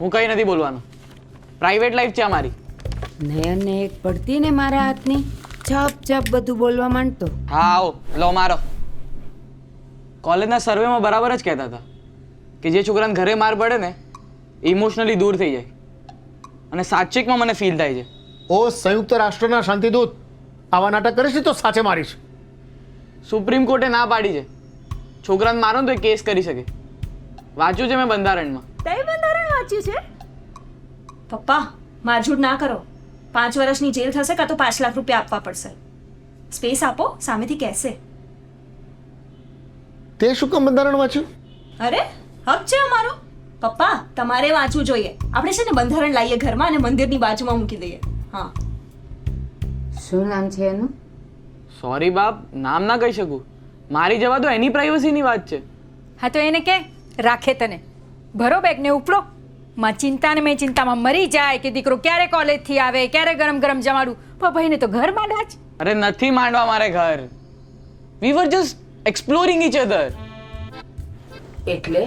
હું કંઈ નથી બોલવાનું. પ્રાઇવેટ લાઈફ છે અમારી. નયનને એક પડતી ને મારા હાથની, ચપ ચપ બધું બોલવા માંડતો. હા આવો લો મારો. કોલેજના સર્વેમાં બરાબર જ કહેતા હતા કે જે છોકરાને ઘરે માર પડે ને ઇમોશનલી દૂર થઈ જાય. અને સાચિકમાં મને ફીલ થાય છે. ઓ સંયુક્ત રાષ્ટ્રના શાંતિદૂત, આવા નાટક કરીશ ને તો સાચે મારીશ. સુપ્રીમ કોર્ટે ના પાડી છે છોકરાને મારો ને તો એ કેસ કરી શકે. વાંચ્યું છે મેં બંધારણમાં. તે બંધારણ વાંચ્યું છે? પપ્પા મારઝૂડ ના કરો. 5 વર્ષની જેલ થશે કાં તો 5 લાખ રૂપિયા આપવા પડશે. સ્પેસ આપો, સામેથી કહેશે. તે શું કામ બંધારણ વાંચ્યું? અરે હક છે અમારો. પપ્પા તમારે વાંચવું જોઈએ. આપણે છે ને બંધારણ લાવીએ ઘરમાં અને મંદિરની બાજુમાં મૂકી દઈએ. હા. શું નામ છે એનું? સોરી બાપ, નામ ના કહી શકું. મારી જવા દો, એની પ્રાઇવસીની વાત છે. હા તો એને કે રાખે તને ભરો બેગ ને ઉપડો. માં ચિંતા ને મેં ચિંતામાં મરી જાય કે દીકરો ક્યારે કોલેજથી આવે, ક્યારે ગરમ ગરમ જમાડું. પણ ભાઈને તો ઘર માંડા જ. અરે નથી માંડવા મારે ઘર. વી વર જસ્ટ એક્સપ્લોરિંગ ઈચ અધર. એટલે